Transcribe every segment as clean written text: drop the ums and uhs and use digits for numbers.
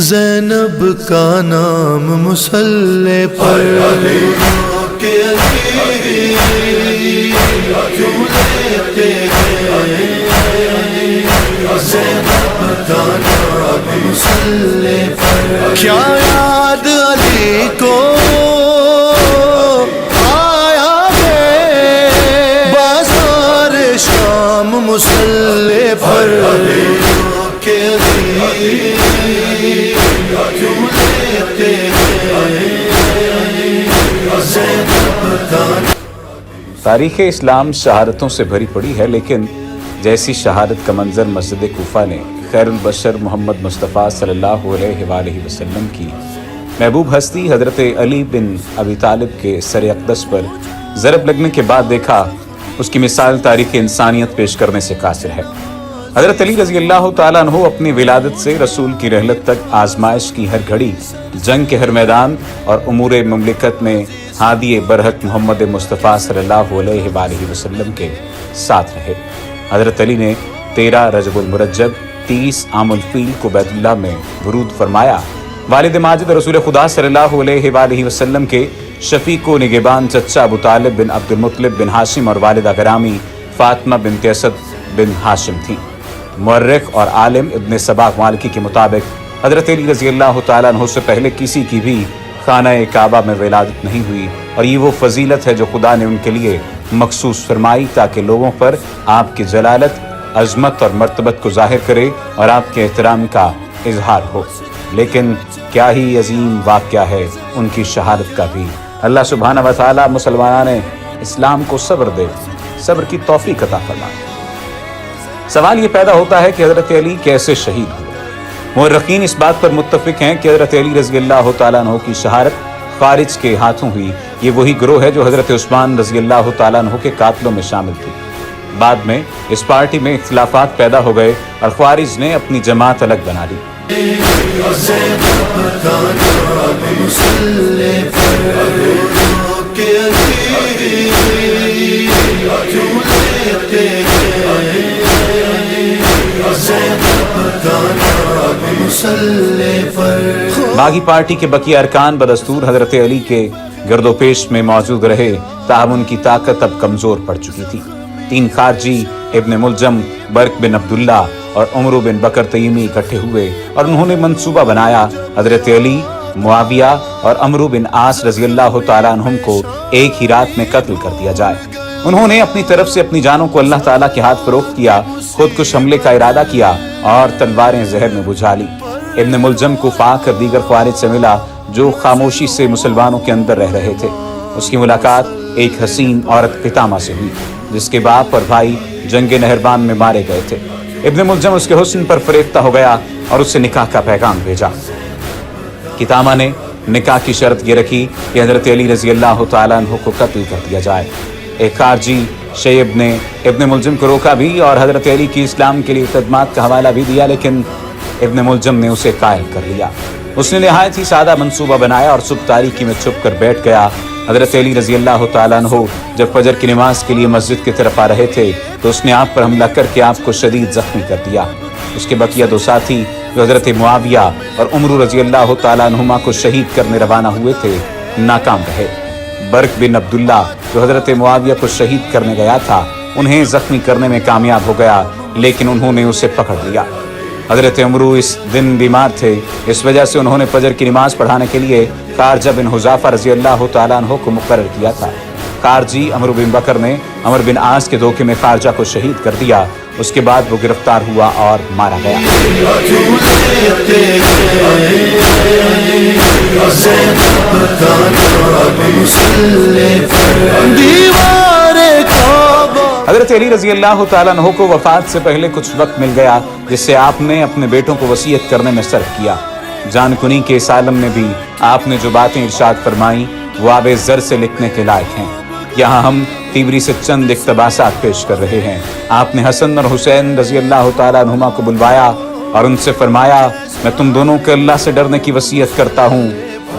زینب کا نام مصلی پر کہ علی کیوں لیتے ہیں، زینب کا نام مصلی پر کیا یاد علی کو آیا ہے بازار شام مصلی پر کہ علی کیوں لیتے ہیں، زینب کا تاریخ اسلام شہادتوں سے بھری پڑی ہے، لیکن جیسی شہادت کا منظر مسجد کوفہ نے خیر البشر محمد مصطفیٰ صلی اللہ علیہ وآلہ وسلم کی محبوب ہستی حضرت علی بن ابی طالب کے سر اقدس پر ضرب لگنے کے بعد دیکھا، اس کی مثال تاریخ انسانیت پیش کرنے سے قاصر ہے۔ حضرت علی رضی اللہ تعالیٰ عنہ اپنی ولادت سے رسول کی رحلت تک آزمائش کی ہر گھڑی، جنگ کے ہر میدان اور امور مملکت میں ہادی برحق محمد مصطفیٰ صلی اللہ علیہ وآلہ وسلم کے ساتھ رہے۔ حضرت علی نے 13 رجب المرجب 30 عام الفیل کو بیت اللہ میں ورود فرمایا۔ والد ماجد رسول خدا صلی اللہ علیہ وآلہ وسلم کے شفیق و نگہبان چچا ابو طالب بن عبد المطلب بن ہاشم اور والدہ گرامی فاطمہ بنت اسد بن ہاشم تھیں۔ مورخ اور عالم ابن صباغ مالکی کے مطابق حضرت علی رضی اللہ تعالیٰ عنہ سے پہلے کسی کی بھی خانہ کعبہ میں ولادت نہیں ہوئی، اور یہ وہ فضیلت ہے جو خدا نے ان کے لیے مخصوص فرمائی تاکہ لوگوں پر آپ کی جلالت، عظمت اور مرتبت کو ظاہر کرے اور آپ کے احترام کا اظہار ہو۔ لیکن کیا ہی عظیم واقعہ ہے ان کی شہادت کا بھی۔ اللہ سبحانہ و تعالیٰ مسلمانان اسلام کو صبر دے، صبر کی توفیق عطا فرمائے۔ سوال یہ پیدا ہوتا ہے کہ حضرت علی کیسے شہید ہوئے؟ مورخین اس بات پر متفق ہیں کہ حضرت علی رضی اللہ تعالیٰ عنہ کی شہادت خارج کے ہاتھوں ہوئی۔ یہ وہی گروہ ہے جو حضرت عثمان رضی اللہ تعالیٰ عنہ کے قاتلوں میں شامل تھی۔ بعد میں اس پارٹی میں اختلافات پیدا ہو گئے اور خوارج نے اپنی جماعت الگ بنا لی۔ باغی پارٹی کے بقیہ ارکان بدستور حضرت علی کے گرد و پیش میں موجود رہے، تاہم ان کی طاقت اب کمزور پڑ چکی تھی۔ 3 خارجی ابن ملجم، برق بن عبداللہ اور عمر بن بکر تیمی اکٹھے ہوئے اور انہوں نے منصوبہ بنایا حضرت علی، معاویہ اور عمرو بن عاص رضی اللہ تعالیٰ عنہم کو ایک ہی رات میں قتل کر دیا جائے۔ انہوں نے اپنی طرف سے اپنی جانوں کو اللہ تعالیٰ کے ہاتھ فروخت کیا، خودکش حملے کا ارادہ کیا اور تلواریں زہر میں بجھا لی۔ ابن ملجم کو فاق اور دیگر خوارج سے ملا جو خاموشی سے مسلمانوں کے اندر رہ رہے تھے۔ اس کی ملاقات ایک حسین عورت قطامہ سے ہوئی جس کے باپ اور بھائی جنگ نہروان میں مارے گئے تھے۔ ابن ملجم اس کے حسن پر فریفتہ ہو گیا اور اس سے نکاح کا پیغام بھیجا۔ قطامہ نے نکاح کی شرط یہ رکھی کہ حضرت علی رضی اللہ تعالیٰ عنہ کو قتل کر دیا جائے۔ ایک خارجی شیب نے ابن ملجم کو روکا بھی اور حضرت علی کی اسلام کے لیے خدمات کا حوالہ بھی دیا، لیکن ابن ملجم نے اسے قائل کر لیا۔ اس نے نہایت ہی سادہ منصوبہ بنایا اور صبح تاریکی میں چھپ کر بیٹھ گیا۔ حضرت علی رضی اللہ تعالیٰ عنہ جب فجر کی نماز کے لیے مسجد کی طرف آ رہے تھے تو اس نے آپ پر حملہ کر کے آپ کو شدید زخمی کر دیا۔ اس کے بقیہ 2 ساتھی جو حضرت معاویہ اور عمر رضی اللہ تعالیٰ عنہما کو شہید کرنے روانہ ہوئے تھے ناکام رہے۔ برق بن عبداللہ جو حضرت معاویہ کو شہید کرنے گیا تھا انہیں زخمی کرنے میں کامیاب ہو گیا، لیکن انہوں نے اسے پکڑ لیا۔ حضرت عمرو اس دن بیمار تھے، اس وجہ سے انہوں نے فجر کی نماز پڑھانے کے لیے خارجہ بن حذافہ رضی اللہ تعالیٰ عنہ کو مقرر کیا تھا۔ خارجی عمرو بن بکر نے عمر بن عاص کے دھوکے میں خارجہ کو شہید کر دیا۔ اس کے بعد وہ گرفتار ہوا اور مارا گیا۔ حضرت علی رضی اللہ تعالیٰ عنہ کو وفات سے پہلے کچھ وقت مل گیا جس سے آپ نے اپنے بیٹوں کو وصیت کرنے میں صرف کیا۔ جان کنی کے اس عالم میں بھی آپ نے جو باتیں ارشاد فرمائیں وہ آب زر سے لکھنے کے لائق ہیں۔ یہاں ہم تیوری سے چند اقتباسات پیش کر رہے ہیں۔ آپ نے حسن اور حسین رضی اللہ تعالیٰ عنہما کو بلوایا اور ان سے فرمایا، میں تم دونوں کے اللہ سے ڈرنے کی وصیت کرتا ہوں،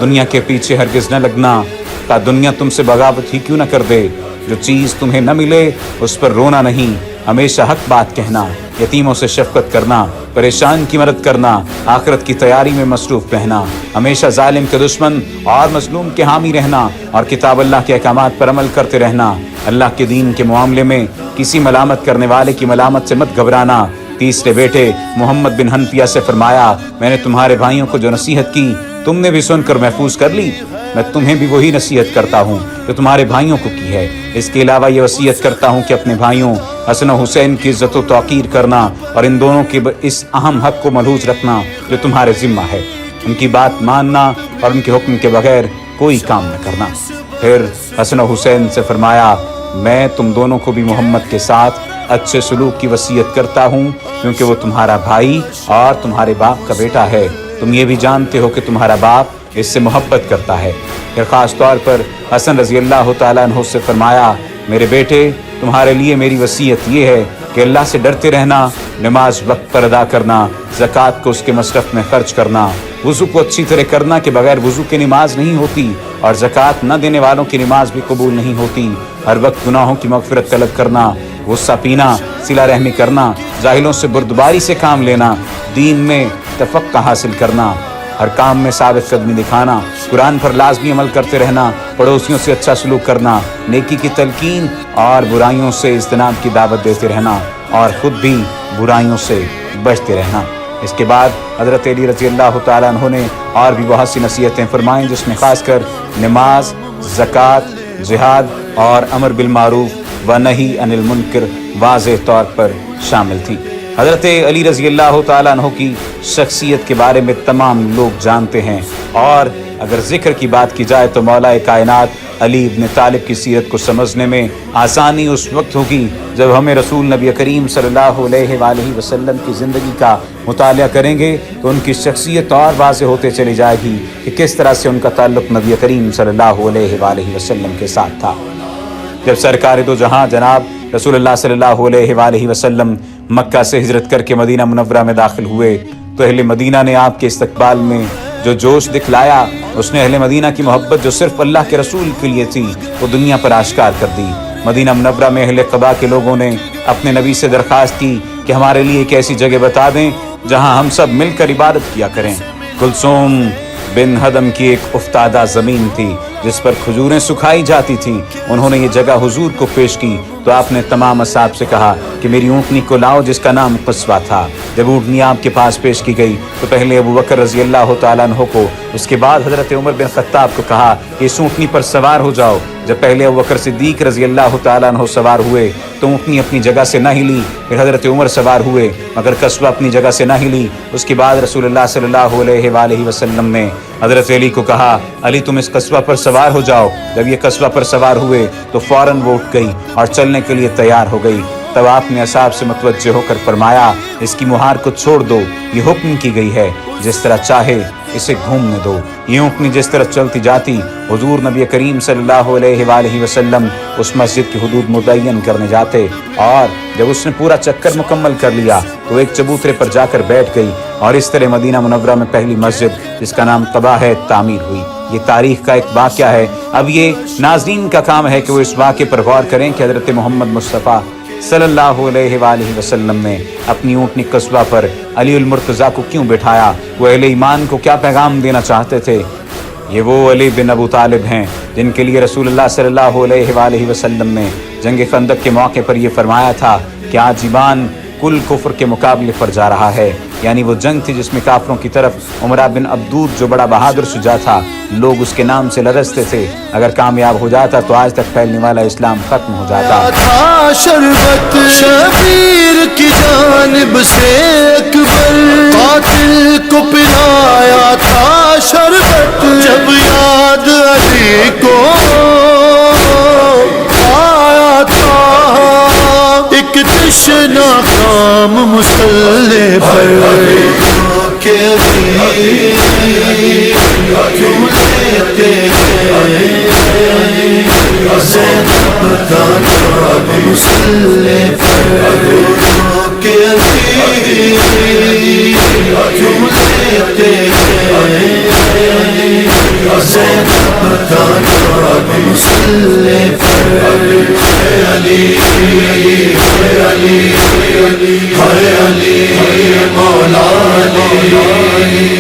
دنیا کے پیچھے ہرگز نہ لگنا، تا دنیا تم سے بغاوت ہی کیوں نہ کر دے۔ جو چیز تمہیں نہ ملے اس پر رونا نہیں، ہمیشہ حق بات کہنا، यतीमों से शफकत करना, परेशान की मदद करना, आखिरत की तैयारी में मसरूफ रहना, हमेशा जालिम के दुश्मन और मजलूम के हामी रहना और किताब अल्लाह के अहकामात पर अमल करते रहना। अल्लाह के दीन के मामले में किसी मलामत करने वाले की मलामत से मत घबराना। तीसरे बेटे मोहम्मद बिन हनफिया से फरमाया, मैंने तुम्हारे भाइयों को जो नसीहत की तुमने भी सुनकर महफूज कर ली, मैं तुम्हें भी वही नसीहत करता हूँ जो तुम्हारे भाइयों को की है। इसके अलावा ये वसीयत करता हूँ कि अपने भाइयों हसन और हुसैन की इज्जत व तौकीर करना और इन दोनों के इस अहम हक को मलहूज रखना जो तुम्हारे जिम्मा है। उनकी बात मानना और उनके हुक्म के बगैर कोई काम न करना। फिर हसन और हुसैन से फरमाया, मैं तुम दोनों को भी मोहम्मद के साथ अच्छे सलूक की वसीयत करता हूँ क्योंकि वो तुम्हारा भाई और तुम्हारे बाप का बेटा है। तुम ये भी जानते हो कि तुम्हारा बाप इससे मोहब्बत करता है। फिर ख़ास तौर पर हसन रज़ी अल्लाह तआला अन्हु से फरमाया, मेरे बेटे तुम्हारे लिए मेरी वसीयत ये है कि अल्लाह से डरते रहना, नमाज वक्त पर अदा करना, ज़कात को उसके मसरफ में खर्च करना, वज़ू को अच्छी तरह करना कि बगैर वज़ू के नमाज नहीं होती और ज़कात न देने वालों की नमाज भी कबूल नहीं होती। हर वक्त गुनाहों की मग़फ़िरत तलब करना, गुस्सा पीना, सिला रहमी करना, जाहिलों से बुर्दबारी से काम लेना, दीन में तफ़क्क़ुह हासिल करना, हर काम में साबित कदमी दिखाना, कुरान पर लाजमी अमल करते रहना, पड़ोसियों से अच्छा सलूक करना, नेकी की तलकीन और बुराइयों से इज्तनाब की दावत देते रहना और ख़ुद भी बुराइयों से बचते रहना। इसके बाद हज़रत अली रज़ी अल्लाह तआला अन्हु ने और भी बहुत सी नसीहतें फरमाईं जिसमें ख़ासकर नमाज, ज़कात, जिहाद और अमर बिल मारूफ व नही अनिल मुनकर वाज़ेह तौर पर शामिल थी। हज़रत अली रज़ी अल्लाह तआला अन्हु की शख्सियत के बारे में तमाम लोग जानते हैं और अगर ज़िक्र की बात की जाए तो मौला कायनात अली इब्न तालिब की सीरत को समझने में आसानी उस वक्त होगी जब हमें रसूल नबी करीम सल्लल्लाहु अलैहि वसल्लम की ज़िंदगी का मुतालिया करेंगे तो उनकी शख्सियत और वाज़ेह होते चली जाएगी कि किस तरह से उनका ताल्लुक़ नबी करीम सल्लल्लाहु अलैहि वसल्लम के साथ था। जब सरकार दो जहां जनाब रसूलुल्लाह सल्लल्लाहु अलैहि वसल्लम मक्का से हिजरत करके मदीना मुनव्वरा में दाखिल हुए तो अहले मदीना ने आपके इस्तकबाल में जो जोश दिखलाया उसने अहले मदीना की मोहब्बत जो सिर्फ अल्लाह के रसूल के लिए थी वो दुनिया पर आश्कार कर दी। मदीना मुनव्वरा में अहले क़बा के लोगों ने अपने नबी से दरख्वास्त की कि हमारे लिए एक ऐसी जगह बता दें जहां हम सब मिलकर इबादत किया करें। कुलसूम बिन हदम की एक उफ्तादा ज़मीन थी जिस पर खजूरें सुखाई जाती थी। उन्होंने ये जगह हुजूर को पेश की तो आपने तमाम असहाब से कहा कि मेरी ऊँटनी को लाओ जिसका नाम क़स्वा था। जब ऊँटनी आपके पास पेश की गई तो पहले अबू बकर रज़ी अल्लाह तआला अन्हु को, उसके बाद हज़रत उमर बिन ख़त्ताब को कहा कि इस ऊँटनी पर सवार हो जाओ। जब पहले अबू बकर सिद्दीक़ रज़ी अल्लाह तआला अन्हु सवार हुए तो ऊँटनी अपनी जगह से न हिली। फिर हज़रत उमर सवार हुए मगर कस्बा अपनी जगह से न हिली। उसके बाद रसूलुल्लाह सल्लल्लाहु अलैहि वसल्लम ने हज़रत अली को कहा, अली तुम इस कस्बा पर सवार हो जाओ। जब ये कस्बा पर सवार हुए तो फ़ौरन वो उठ गई और चलने के लिए तैयार हो गई। तब आपने असहाब से मुतवज्जे होकर फरमाया, इसकी मुहार को छोड़ दो, ये हुक्म की गई है, जिस तरह चाहे इसे घूमने दो। ये ऊँटनी जिस तरह चलती जाती हुजूर नबी करीम सल्लल्लाहु अलैहि वसल्लम उस मस्जिद की हुदूद मुतय्यन करने जाते और जब उसने पूरा चक्कर मुकम्मल कर लिया तो एक चबूतरे पर जाकर बैठ गई और इस तरह मदीना मुनव्वरा में पहली मस्जिद जिसका नाम क़बा है तामीर हुई। ये तारीख़ का एक वाक़या है। अब ये नाज़रीन का काम है कि वो इस वाक़े पर गौर करें कि हज़रत मोहम्मद मुस्तफ़ा सल्लल्लाहु अलैहि वसल्लम ने अपनी ऊँटनी कस्बा पर अली उल मुर्तज़ा को क्यों बिठाया, वो अहले ईमान को क्या पैगाम देना चाहते थे। ये वो अली बिन अबू तालिब हैं जिनके लिए रसूलुल्लाह सल्लल्लाहु अलैहि वसल्लम ने जंग खंदक के मौके पर यह फरमाया था कि आज ईमान कुल कुफ्र के मुकाबले पर जा रहा है। यानी वो जंग थी जिसमें काफरों की तरफ उमरा बिन अब्दूद जो बड़ा बहादुर शुजा था, लोग उसके नाम से लरजते थे। अगर कामयाब हो जाता तो आज तक फैलने वाला इस्लाम खत्म हो जाता। शरबत शबीर की जानिब से अकबर कातिल को पिलाया था शरबत। जब याद अली को आया था एक तशना काम मुसल्ले पर के क्यों लेते ज़ैनब का नाम मुसल्ले पर के क्यों लेते ज़ैनब का नाम मुसल्ले पर अली अली अली अली علی مولا علی